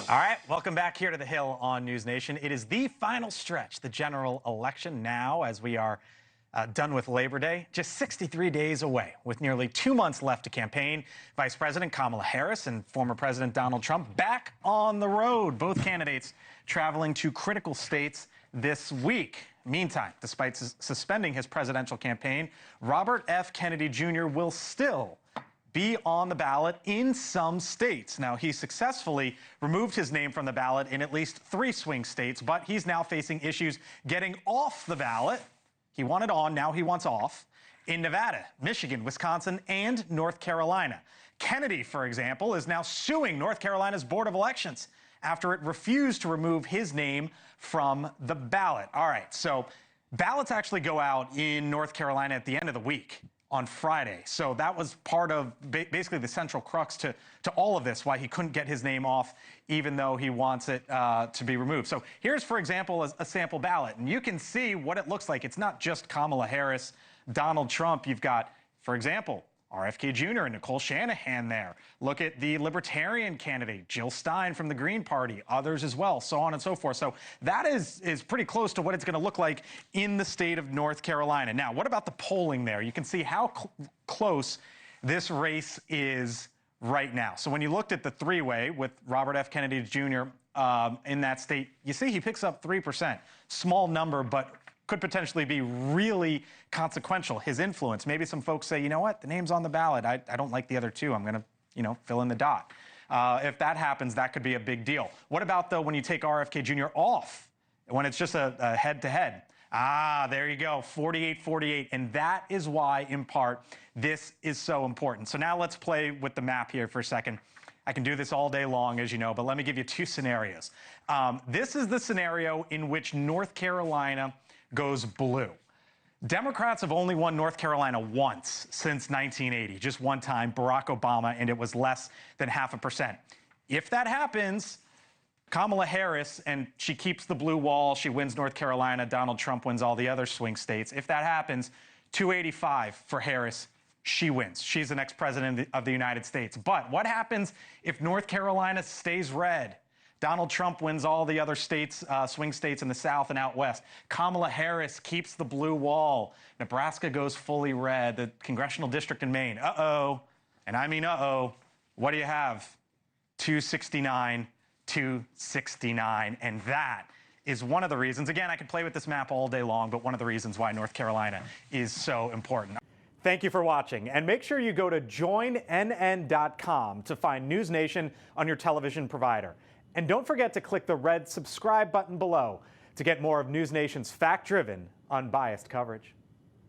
All right, welcome back here to the Hill on NewsNation. It is the final stretch, the general election now, as we are done with Labor Day, just 63 days away. With nearly 2 months left to campaign, Vice President Kamala Harris and former President Donald Trump back on the road. Both candidates traveling to critical states this week. Meantime, despite suspending his presidential campaign, Robert F. Kennedy Jr. will still be on the ballot in some states. Now, he successfully removed his name from the ballot in at least 3 swing states, but he's now facing issues getting off the ballot. He wanted on, now he wants off, in Nevada, Michigan, Wisconsin, and North Carolina. Kennedy, for example, is now suing North Carolina's Board of Elections after it refused to remove his name from the ballot. All right, so ballots actually go out in North Carolina at the end of the week, on Friday. So that was part of basically the central crux to all of this, why he couldn't get his name off, even though he wants it to be removed. So here's, for example, a sample ballot. And you can see what it looks like. It's not just Kamala Harris, Donald Trump. You've got, for example, RFK Jr. and Nicole Shanahan there. Look at the Libertarian candidate, Jill Stein from the Green Party, others as well, so on and so forth. So that is pretty close to what it's going to look like in the state of North Carolina. Now, what about the polling there? You can see how close this race is right now. So when you looked at the three-way with Robert F. Kennedy Jr. In that state, you see he picks up 3%. Small number, but could potentially be really consequential, his influence. Maybe some folks say, you know what, the name's on the ballot. I don't like the other two. I'm going to, fill in the dot. If that happens, that could be a big deal. What about, though, when you take RFK Jr. off, when it's just a head-to-head? There you go, 48-48. And that is why, in part, this is so important. So now let's play with the map here for a second. I can do this all day long, as you know, but let me give you 2 scenarios. This is the scenario in which North Carolina goes blue. Democrats have only won North Carolina once since 1980, just one time, Barack Obama, and it was less than 0.5%. If that happens, Kamala Harris, and she keeps the blue wall, she wins North Carolina, Donald Trump wins all the other swing states. If that happens, 285 for Harris, she wins. She's the next president of the United States. But what happens if North Carolina stays red? Donald Trump wins all the other states, swing states in the South and out west. Kamala Harris keeps the blue wall. Nebraska goes fully red. The congressional district in Maine, uh-oh. And I mean uh-oh. What do you have? 269, 269. And that is one of the reasons. Again, I could play with this map all day long, but one of the reasons why North Carolina is so important. Thank you for watching. And make sure you go to joinnn.com to find NewsNation on your television provider. And don't forget to click the red subscribe button below to get more of NewsNation's fact-driven, unbiased coverage.